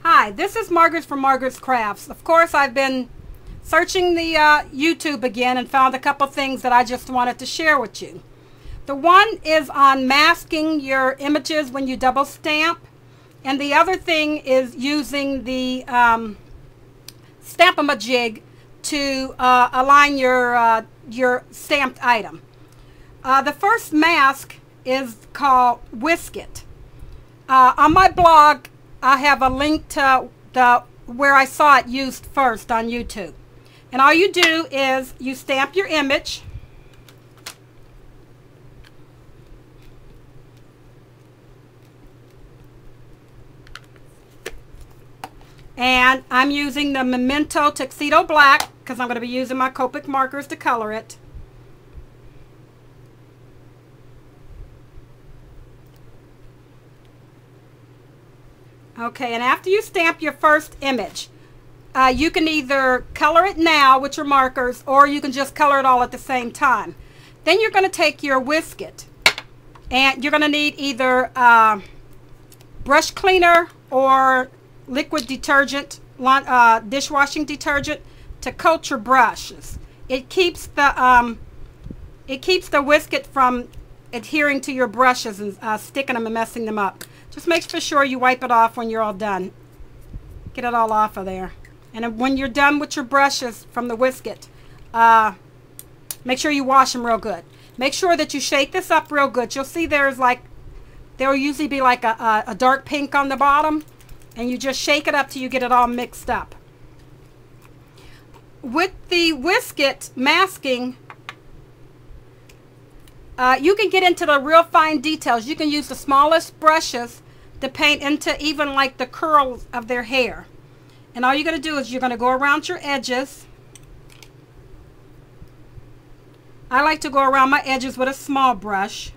Hi, this is Margaret from Margaret's Crafts. Of course, I've been searching the YouTube again and found a couple things that I just wanted to share with you. The one is on masking your images when you double stamp, and the other thing is using the stamp-a-ma-jig to align your stamped item. The first mask is called Whisk It. On my blog, I have a link to where I saw it used first on YouTube. And all you do is you stamp your image. And I'm using the Memento Tuxedo Black because I'm going to be using my Copic markers to color it. Okay, and after you stamp your first image, you can either color it now with your markers, or you can just color it all at the same time. Then you're going to take your Whisk It, and you're going to need either brush cleaner or liquid detergent, dishwashing detergent, to coat your brushes. It keeps the Whisk It from adhering to your brushes and sticking them and messing them up. Just make sure you wipe it off when you're all done. Get it all off of there. And when you're done with your brushes from the Whisk It, make sure you wash them real good. Make sure that you shake this up real good. You'll see there'll usually be like a dark pink on the bottom, and you just shake it up till you get it all mixed up. With the Whisk It masking, you can get into the real fine details. You can use the smallest brushes to paint into even like the curls of their hair. And all you're going to do is you're going to go around your edges. I like to go around my edges with a small brush.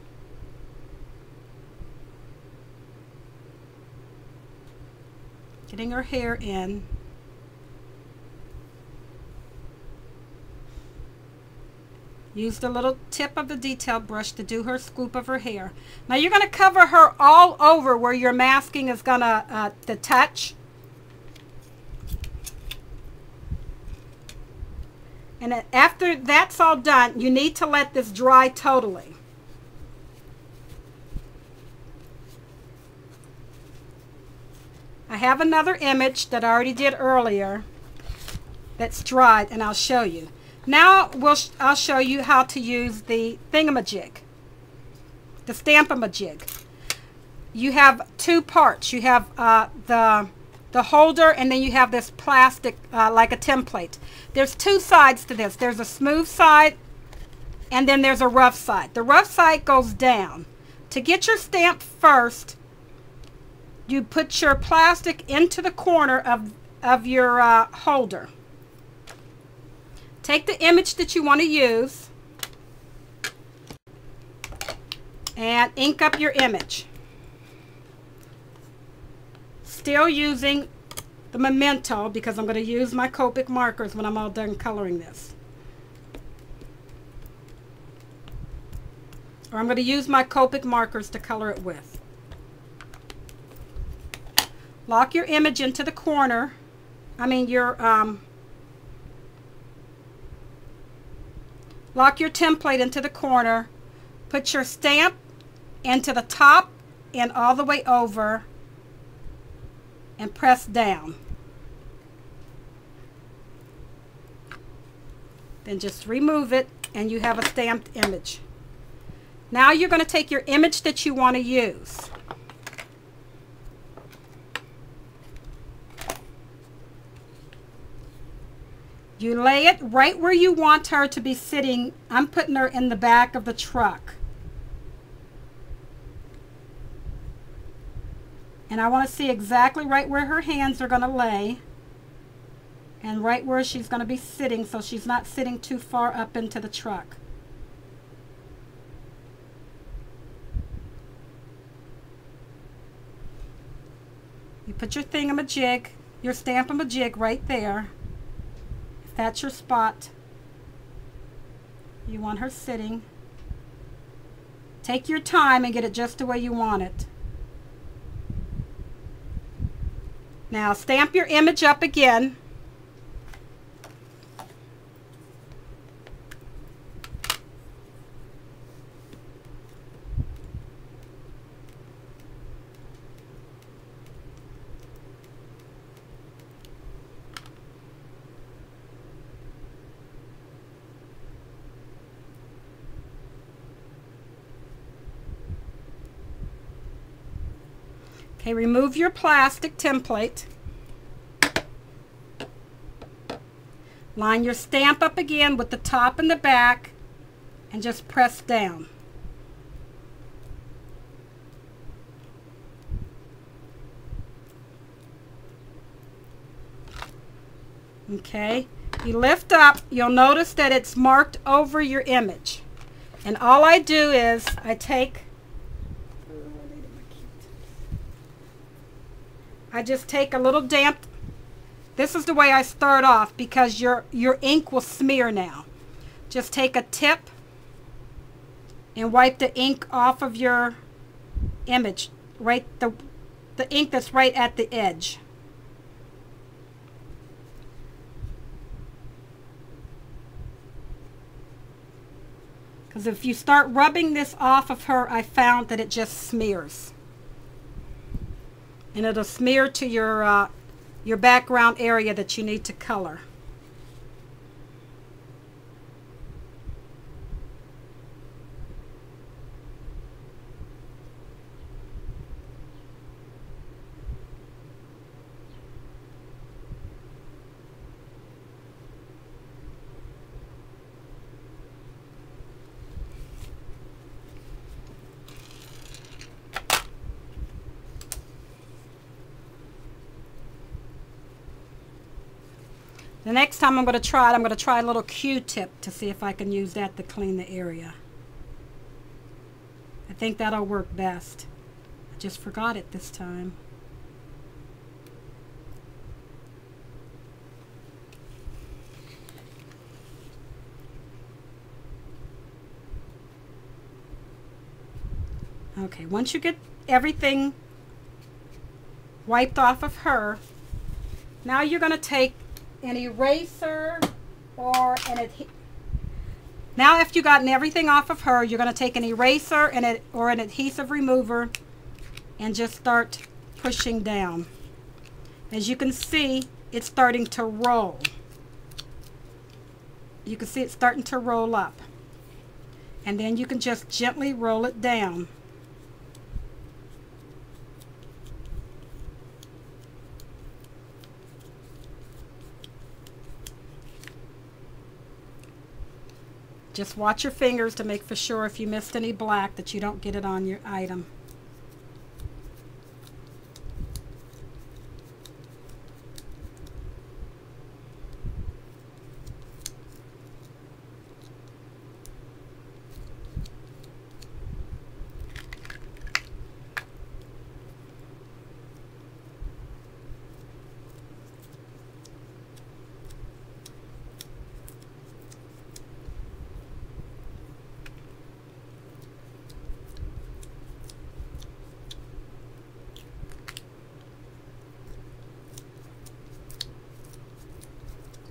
Getting her hair in. Use the little tip of the detail brush to do her scoop of her hair. Now you're going to cover her all over where your masking is going to touch. And then after that's all done, you need to let this dry totally. I have another image that I already did earlier that's dried, and I'll show you. Now I'll show you how to use the thingamajig, the stamp-a-ma-jig. You have two parts. You have the holder, and then you have this plastic like a template. There's two sides to this. There's a smooth side, and then there's a rough side. The rough side goes down. To get your stamp first, you put your plastic into the corner of your holder. Take the image that you want to use and ink up your image. Still using the Memento because I'm going to use my Copic markers when I'm all done coloring this. Or I'm going to use my Copic markers to color it with. Lock your image into the corner. Lock your template into the corner. Put your stamp into the top and all the way over, and press down. Then just remove it, and you have a stamped image. Now you're going to take your image that you want to use. You lay it right where you want her to be sitting. I'm putting her in the back of the truck. And I want to see exactly right where her hands are going to lay, and right where she's going to be sitting, so she's not sitting too far up into the truck. You put your thingamajig, your stamp-a-ma-jig right there. If that's your spot, you want her sitting. Take your time and get it just the way you want it. Now stamp your image up again. Okay, remove your plastic template. Line your stamp up again with the top and the back and just press down. Okay, you lift up, you'll notice that it's marked over your image. And all I do is I just take a little damp. This is the way I start off because your ink will smear now. Just take a tip and wipe the ink off of your image, right the ink that's right at the edge. Because if you start rubbing this off of her, I found that it just smears. And it'll smear to your background area that you need to color. The next time I'm going to try a little Q-tip to see if I can use that to clean the area. I think that'll work best. I just forgot it this time. Okay, once you get everything wiped off of her, now you're going to take an eraser or now after you've gotten everything off of her, you're going to take an eraser and or an adhesive remover and just start pushing down. As you can see, it's starting to roll. You can see it's starting to roll up. And then you can just gently roll it down. Just watch your fingers to make for sure if you missed any black that you don't get it on your item.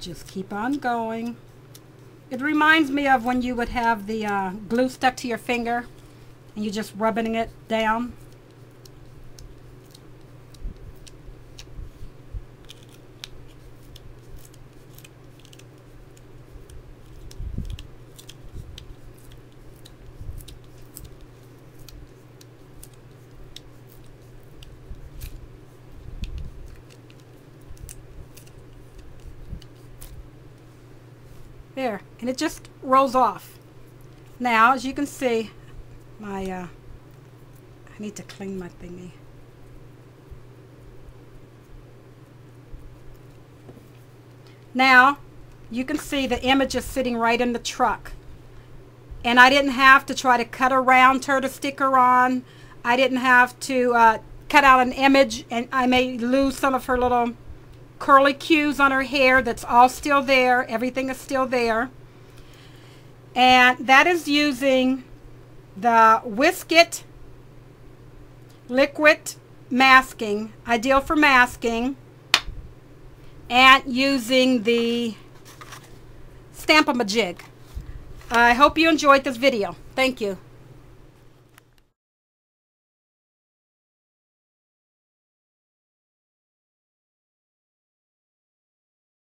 Just keep on going. It reminds me of when you would have the glue stuck to your finger and you're just rubbing it down. There, and it just rolls off. Now, as you can see, I need to clean my thingy. Now, you can see the image is sitting right in the truck. And I didn't have to try to cut around her to stick her on. I didn't have to cut out an image, and I may lose some of her little curly cues on her hair. That's all still there. Everything is still there. And that is using the Whisk It liquid masking, ideal for masking. and using the Stamp-a-ma-jig. I hope you enjoyed this video. Thank you.